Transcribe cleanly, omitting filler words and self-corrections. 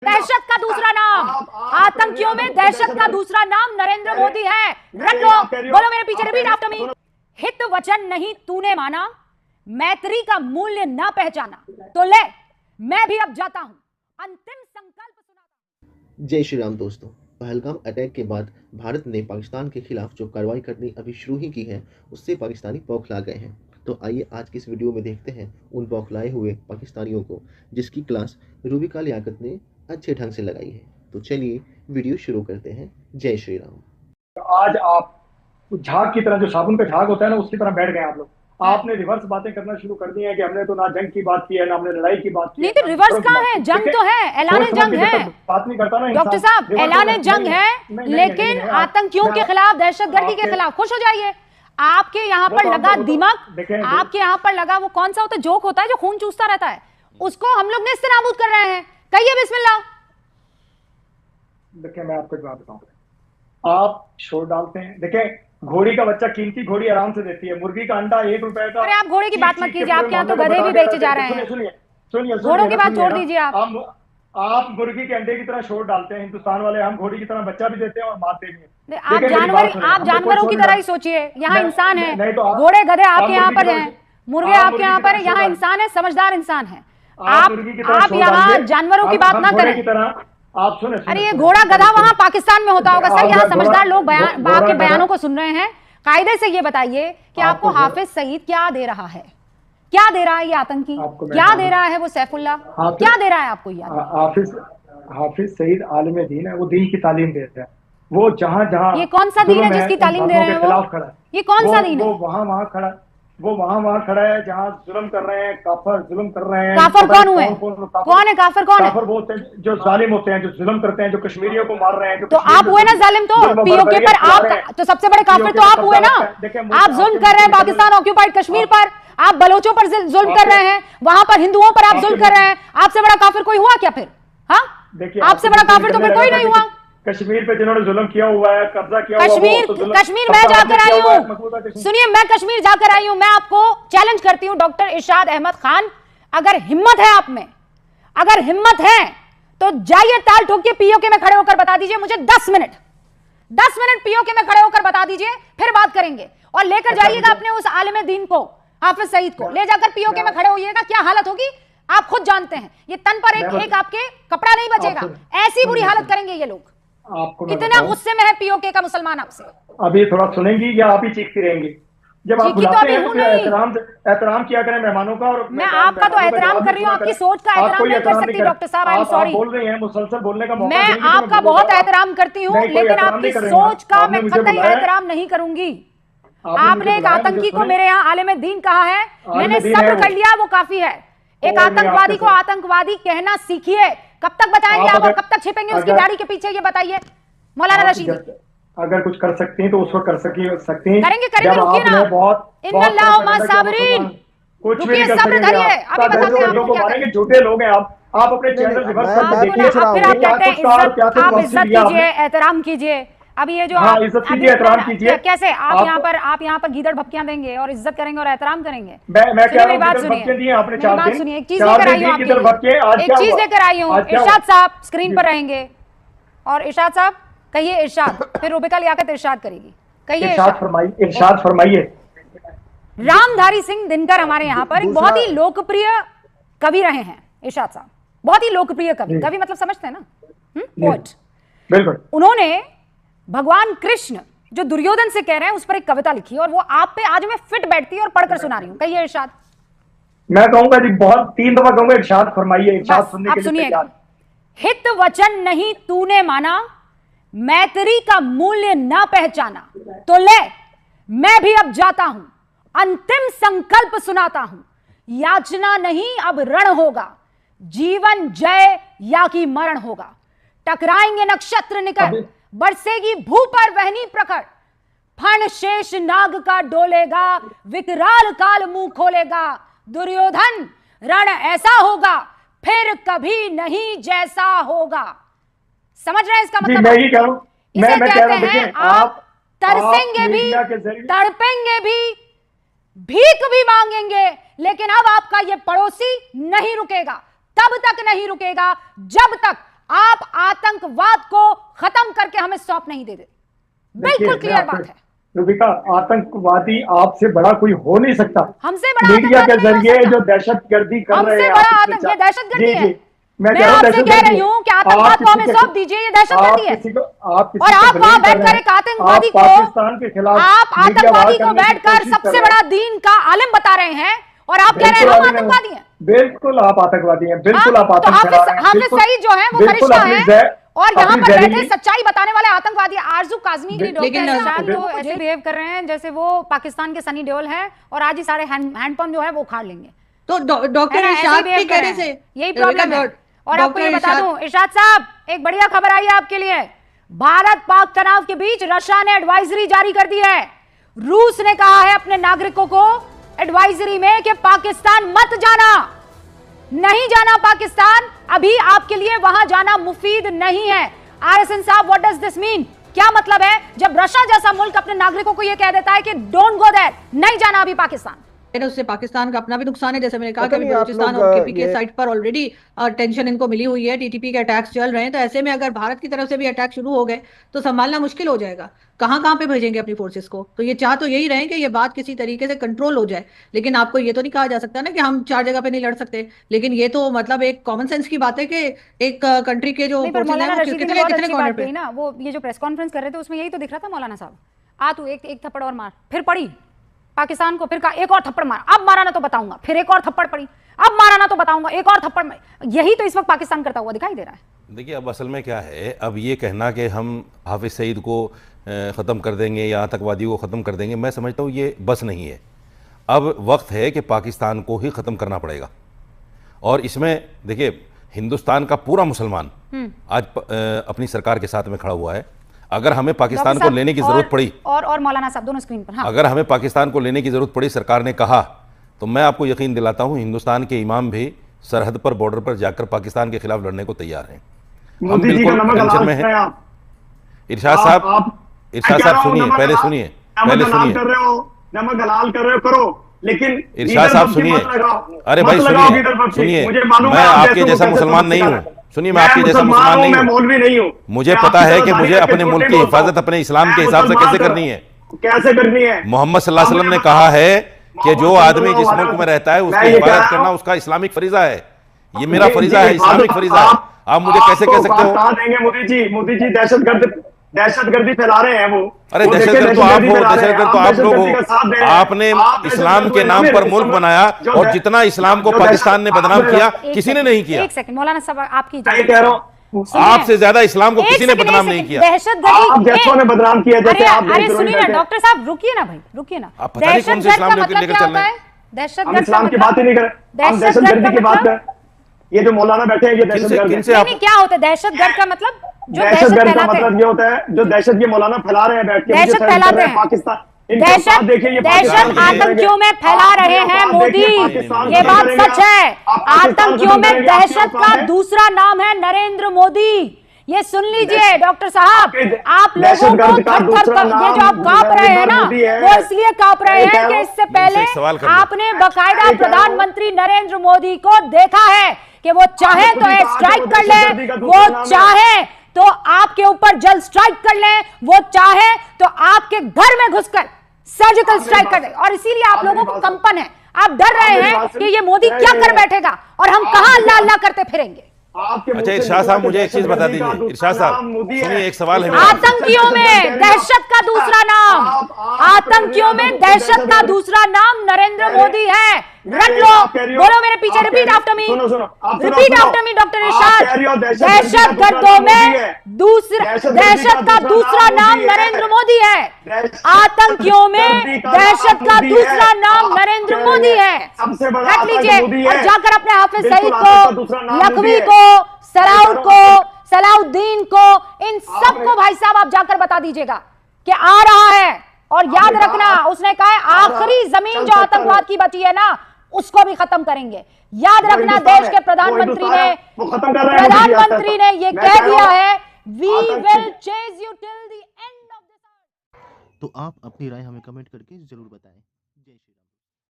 दहशत का दूसरा नाम, आतंकियों में दहशत का दूसरा नाम नरेंद्र मोदी है। रट लो, बोलो मेरे पीछे, रिपीट आफ्टर मी। हित वचन नहीं तूने माना, मैत्री का मूल्य ना पहचाना, तो ले मैं भी अब जाता हूं, अंतिम संकल्प सुनाता। जय श्री राम दोस्तों। पहलगाम अटैक के बाद भारत ने पाकिस्तान के खिलाफ जो कार्रवाई करनी अभी शुरू ही की है, उससे पाकिस्तानी बौखला गए हैं। तो आइए आज की इस वीडियो में देखते हैं उन बौखलाए हुए पाकिस्तानियों को, जिसकी क्लास रूबिका लियाकत ने अच्छे ढंग से लगाई है। तो चलिए वीडियो शुरू करते हैं। जय श्री राम। आज आप झाग की तरह, जो साबुन का झाग होता है ना, उसकी तरह बैठ गए आप लोग। आपने रिवर्स बातें करना शुरू कर दी है कि हमने तो ना जंग की बात की है, ना हमने लड़ाई की बात की। नहीं तो रिवर्स कहाँ है? जंग तो है, ऐलान जंग है। बात नहीं करता ना डॉक्टर साहब, ऐलान जंग है, लेकिन आतंकियों के खिलाफ, दहशतगर्दी के खिलाफ। खुश हो जाइए। आपके यहाँ पर लगा दिमाग, आपके यहाँ पर लगा वो कौन सा होता है, जोक होता है जो खून चूसता रहता है, उसको हम लोग नेस्तनाबूद कर रहे हैं। कहिए बिस्मिल्लाह। देखिए मैं आपको एक बात बताऊं, आप शोर डालते हैं। देखिए घोड़ी का बच्चा कीमती घोड़ी आराम से देती है, मुर्गी का अंडा 1 रुपए का। अरे आप घोड़े की बात मत कीजिए, आपके यहाँ तो गधे भी बेचे जा रहे हैं। सुनिए, घोड़ों की बात छोड़ दीजिए। आप मुर्गी के अंडे की तरह शोर डालते हैं। हिंदुस्तान वाले हम घोड़ी की तरह बच्चा भी देते हैं और मारते भी हैं। आप जानवरों की तरह ही सोचिए। यहाँ इंसान है, घोड़े गधे आपके यहाँ पर हैं, मुर्गे आपके यहाँ पर, यहाँ इंसान है, समझदार इंसान है। आप यहाँ जानवरों की बात ना करें। आप सुने, अरे ये घोड़ा गधा वहां पाकिस्तान में होता होगा सर। यहाँ समझदार लोग आपके बयानों को सुन रहे हैं। कायदे से ये बताइए कि आपको हाफिज सईद क्या दे रहा है? क्या दे रहा है ये आतंकी? क्या दे रहा है वो सैफुल्ला? क्या दे रहा है आपको ये? हाफिज सईद आलिम दीन है, वो दीन की तालीम देता है। वो जहां जहां, ये कौन सा दीन है जिसकी तालीम दे रहे हैं वो? ये कौन सा दीन है? वो वहां खड़ा, वो वहां खड़ा है जहां जुल्म कर रहे हैं, काफिर जुल्म कर रहे हैं। काफिर कौन हुए? कौन है काफिर? कौन है? काफिर वो होते हैं जो जालिम होते हैं, जो जुल्म करते हैं, जो कश्मीरियों को मार रहे हैं। तो आप हुए ना जालिम? तो पीओके पर आप तो सबसे बड़े काफिर तो आप हुए ना। आप जुल्म कर रहे हैं पाकिस्तान ऑक्यूपाइड कश्मीर पर, आप बलोचों पर जुल्म कर रहे हैं, वहां पर हिंदुओं पर आप जुल्म कर रहे हैं। आपसे बड़ा काफिर कोई हुआ क्या फिर? हाँ, आपसे बड़ा काफिर तो फिर कोई नहीं हुआ। कश्मीर पे जिन्होंने जुल्म किया हुआ है, कब्जा किया हुआ है, कश्मीर मैं जाकर आई हूँ। सुनिए, मैं कश्मीर जाकर आई हूँ। मैं आपको चैलेंज करती हूँ डॉक्टर इरशाद अहमद खान, अगर हिम्मत है आप में, अगर हिम्मत है तो जाइए ताल ठोक के पीओके में खड़े होकर बता दीजिए मुझे 10 मिनट पीओके में खड़े होकर बता दीजिए, फिर बात करेंगे। और लेकर जाइएगा अपने उस आलिम दीन को, हाफिज सईद को, ले जाकर पीओके में खड़े होइएगा। क्या हालत होगी आप खुद जानते हैं। ये तन पर एक आपके कपड़ा नहीं बचेगा, ऐसी बुरी हालत करेंगे ये लोग। कितना गुस्से में है पीओके का मुसलमान आपसे। अभी थोड़ा सुनेंगी या आप ही चीखती रहेंगी? जब आप बुलाते हैं एहतराम किया करें मेहमानों का। और मैं आपका तो एहतराम कर रही हूँ, आपकी सोच का एहतराम नहीं कर सकती डॉक्टर साहब। आई एम सॉरी, बोल रही हैं, मुसलसल बोलने का मौका मैं आपका बहुत एहतराम करती हूँ, लेकिन आपकी सोच का मैं कतई एहतराम नहीं करूंगी। आपने एक आतंकी को मेरे यहाँ आलिम दीन कहा है, मैंने सब्र कर लिया, वो काफी है। एक आतंकवादी को आतंकवादी कहना सीखिए। कब तक बचाएंगे आप और कब तक छिपेंगे उसकी दाढ़ी के पीछे, ये बताइए मौलाना रशीद। अगर कुछ कर सकती हैं तो उस वक्त कर सकती हैं। करेंगे रुकिए ना। इन्नल्लाह मा साबिरीन, कुछ भी रुकिए, सब्र धरिए। अभी बताते हैं लोगों को मारेंगे, झूठे लोग हैं आप अपने चैनल रिवर्स करके देखिए। फिर आप कहते हैं आप इज्जत कीजिए, एहतराम कीजिए। अभी ये जो इज्जत कीजिए, एहतराम कीजिए। कैसे आप यहाँ पर गीदड़ भपकियां देंगे और इज्जत करेंगे और एहतराम करेंगे? मैं कह रहा हूं, बात सुनिए, एक चीज लेकर आई हूँ, एक चीज लेकर आई हूँ। इरशाद साहब स्क्रीन पर रहेंगे, और इरशाद साहब कहिए इरशाद, फिर रूबिका लियाकत इरशाद करेगी। कहिए इरशाद फरमाइए। रामधारी सिंह दिनकर हमारे यहाँ पर एक बहुत ही लोकप्रिय कवि रहे हैं। इरशाद साहब बहुत ही लोकप्रिय कवि मतलब समझते हैं ना, पोएट। बिल्कुल। उन्होंने भगवान कृष्ण जो दुर्योधन से कह रहे हैं उस पर एक कविता लिखी, और वो आप पे आज मैं फिट बैठती है और पढ़कर सुना रही हूं। कहिए इरशाद। मैं कहूंगा जी, बहुत 3 दफा कहूंगा इरशाद फरमाइए। इरशाद सुनने के लिए सुनिए। हित वचन नहीं तूने माना, मैत्री का मूल्य ना पहचाना, तो ले मैं भी अब जाता हूं, अंतिम संकल्प सुनाता हूं। याचना नहीं अब रण होगा, जीवन जय या कि मरण होगा। टकराएंगे नक्षत्र निकट, बरसेगी भू पर वहनी प्रखर। फण शेष नाग का डोलेगा, विकराल काल मुंह खोलेगा। दुर्योधन रण ऐसा होगा, फिर कभी नहीं जैसा होगा। समझ रहे हैं इसका मतलब? मैं ही कह रहा हूं, इसे कहते हैं आप तरसेंगे भी, तड़पेंगे भी, भीख भी मांगेंगे, लेकिन अब आपका ये पड़ोसी नहीं रुकेगा। तब तक नहीं रुकेगा जब तक आतंकवाद को खत्म करके हमें सौंप नहीं देते। बिल्कुल क्लियर बात है रूबिका, आतंकवादी आपसे बड़ा कोई हो नहीं सकता। हमसे बड़ा मीडिया के आतंकवादी नहीं हो जरिए सकता। जो दहशतगर्दी कर रहे हमसे हैं, बड़ा आप आतंक, ये दहशतगर्दी है। मैं मैं आपसे कह रही हूँ कि आतंकवाद को हमें सौंप दीजिए, ये दहशतगर्दी है। और आप वहां बैठकर एक आतंकवादी को, पाकिस्तान के खिलाफ आप आतंकवादी को बैठकर सबसे बड़ा दीन का आलिम बता रहे हैं और आप कह रहे हैं हम आतंकवादी हैं। बिल्कुल आप आतंकवादी हैं, बिल्कुल आप तो आतंक फैला रहे हैं। हाफिज सईद जो है वो बिल्कुल फरिश्ता है और यहाँ पर बैठे जहरीली- सच्चाई बताने वाले आतंकवादी आरजू काजमी की लेकिन डॉक्टर इरशाद तो ऐसे बिहेव कर रहे हैं जैसे वो पाकिस्तान के सनी देओल है और आज ही सारे हैंडपंप जो है वो उखाड़ लेंगे। तो डॉक्टर है ना, ऐसे इरशाद behave के कर रहे कहने हैं। से यही प्रॉब्लम है। और आपको ये बता दूं इरशाद साहब, एक बढ़िया खबर आई है आपके लिए। भारत पाक तनाव के बीच रशिया ने एडवाइजरी जारी कर दी है। रूस ने कहा है अपने नागरिकों को एडवाइजरी में कि पाकिस्तान मत जाना, नहीं जाना पाकिस्तान, अभी आपके लिए वहां जाना मुफीद नहीं है। आरएसएन साहब, व्हाट डज दिस मीन? क्या मतलब है जब रशिया जैसा मुल्क अपने नागरिकों को यह कह देता है कि डोंट गो देयर, नहीं जाना अभी पाकिस्तान? उससे पाकिस्तान का अपना भी नुकसान है। जैसे मैंने कहा कि पता नहीं आप बलूचिस्तान लोग, और केपी के ये- साइड पर ऑलरेडी टेंशन इनको मिली हुई है, टीटीपी के अटैक्स चल रहे हैं। तो ऐसे में अगर भारत की तरफ से भी अटैक शुरू हो गए तो संभालना मुश्किल हो जाएगा। कहां कहां पे भेजेंगे अपनी फोर्सेस को? तो ये चाह तो यही रहे कि ये बात किसी तरीके से कंट्रोल हो जाए। लेकिन आपको ये तो नहीं कहा जा सकता ना कि हम 4 जगह पे नहीं लड़ सकते। लेकिन ये तो मतलब एक कॉमन सेंस की बात है कि एक कंट्री के जो नहीं, पर forces हैं, मौलाना वो रशीदी ने कितने बहुत कितने अच्छी कॉर्नर बात पे कही ना, वो ये जो प्रेस कॉन्फ्रेंस कर रहे थे उसमें यही तो दिख रहा था मौलाना साहब। आ तू एक थप्पड़ और मार, फिर पड़ी पाकिस्तान को, फिर कहा एक और थप्पड़ मार, अब मारा ना तो बताऊंगा, फिर एक और थप्पड़ पड़ी, अब मारा ना तो बताऊंगा, एक और थप्पड़। यही तो इस वक्त पाकिस्तान करता हुआ दिखाई दे रहा है। देखिए, अब असल में क्या है, अब ये कहना कि हम हाफिज सईद को ख़त्म कर देंगे या आतंकवादी को ख़त्म कर देंगे, मैं समझता हूँ ये बस नहीं है। अब वक्त है कि पाकिस्तान को ही ख़त्म करना पड़ेगा। और इसमें देखिए, हिंदुस्तान का पूरा मुसलमान आज अपनी सरकार के साथ में खड़ा हुआ है। अगर हमें पाकिस्तान को लेने की ज़रूरत पड़ी, और मौलाना साहब दोनों स्क्रीन पर, हाँ। अगर हमें पाकिस्तान को लेने की ज़रूरत पड़ी, सरकार ने कहा, तो मैं आपको यकीन दिलाता हूँ हिंदुस्तान के इमाम भी सरहद पर, बॉर्डर पर जाकर पाकिस्तान के खिलाफ लड़ने को तैयार हैं। हम बिल्कुल टेंशन में हैं। इरशाद साहब सुनिए, पहले सुनिए। नमक हलाल कर रहे हो करो, लेकिन इरशाद साहब सुनिए। अरे भाई सुनिए, मैं आपके जैसा मुसलमान नहीं हूँ। सुनिए, मैं आपके जैसा मुसलमान नहीं हूँ, मौलवी नहीं हूँ। मुझे पता है कि मुझे अपने मुल्क की हिफाजत अपने इस्लाम के हिसाब से कैसे करनी है। कैसे करनी है? मोहम्मद सल्लल्लाहु अलैहि वसल्लम ने कहा है कि जो आदमी जिस मुल्क में रहता है उसकी हिफाजत करना उसका इस्लामिक फरीजा है। ये मेरा फरीजा है, इस्लामिक फरीजा है। आप मुझे कैसे कह सकते हो? देंगे मोदी जी दहशतगर्दी फैला रहे हैं वो। अरे दहशतगर्द तो आप हो, दहशतगर्द तो आप लोग हो। आपने इस्लाम के नाम पर मुल्क बनाया और जितना इस्लाम को पाकिस्तान ने बदनाम किया किसी ने नहीं किया। एक सेकंड मौलाना साहब, आपकी मैं कह रहा हूँ, आपसे ज्यादा इस्लाम को किसी ने बदनाम नहीं किया। आप जैसों ने बदनाम किया, जैसे आप अरे सुनिए ना डॉक्टर साहब, रुकिए ना भाई, रुकिए ना। आप पता नहीं कौन से इस्लाम दहशतगर्द का लेकर मतलब चल क्या रहे होता हैं। है? दहशतगर्द हम का इस्लाम की मतलब- बात ही नहीं कर रहे, हम दहशतगर्दी की बात कर। ये जो मौलाना बैठे हैं ये दहशतगर्द किनसे है। आप नहीं, क्या होता है दहशतगर्द का मतलब? जो दहशत दहशतगर्द का फैलाते हैं। मतलब ये होता है जो दहशत ये मौलाना फैला रहे हैं बैठ के, दहशत फैलाते हैं। पाकिस्तान दहशत आतंकियों में फैला रहे हैं मोदी, ये बात सच है। आतंकियों में दहशत का दूसरा नाम है नरेंद्र मोदी। ये सुन लीजिए डॉक्टर साहब, आप लोगों को थर-थर ये जो आप कांप रहे हैं ना, वो इसलिए कांप रहे हैं कि इससे पहले आपने बाकायदा प्रधानमंत्री नरेंद्र मोदी को देखा है कि वो चाहे तो एयर स्ट्राइक कर ले, वो चाहे तो आपके ऊपर जल स्ट्राइक कर ले, वो चाहे तो आपके घर में घुसकर सर्जिकल स्ट्राइक कर दे। और इसीलिए आप लोगों को कंपन है, आप डर रहे हैं कि ये मोदी क्या कर बैठेगा और हम कहां अल्लाह अल्लाह करते फिरेंगे। अच्छा इरशाद साहब, मुझे एक चीज बता दीजिए। इरशाद साहब सुनिए, एक सवाल है मेरा। आतंकियों में दहशत का दूसरा नाम, आतंकियों में दहशत का दूसरा नाम नरेंद्र मोदी है। रट लो, बोलो मेरे पीछे, repeat after me, repeat after me doctor Irshad. दहशतगर्दों में दहशत का दूसरा नाम नरेंद्र मोदी है। आतंकियों में दहशत का दूसरा नाम नरेंद्र मोदी है। रख लीजिए और जाकर अपने हाफिज सईद को, लखवी को, सलाउद को, सलाउद्दीन को, इन सबको भाई साहब आप जाकर बता दीजिएगा कि आ रहा है। और याद रखना, उसने कहा है आखिरी जमीन जो आतंकवाद की बची है ना, उसको भी खत्म करेंगे। याद रखना, देश के प्रधानमंत्री ने ये कह दिया है, we will chase you till the end of this. तो आप अपनी राय हमें कमेंट करके जरूर बताएं।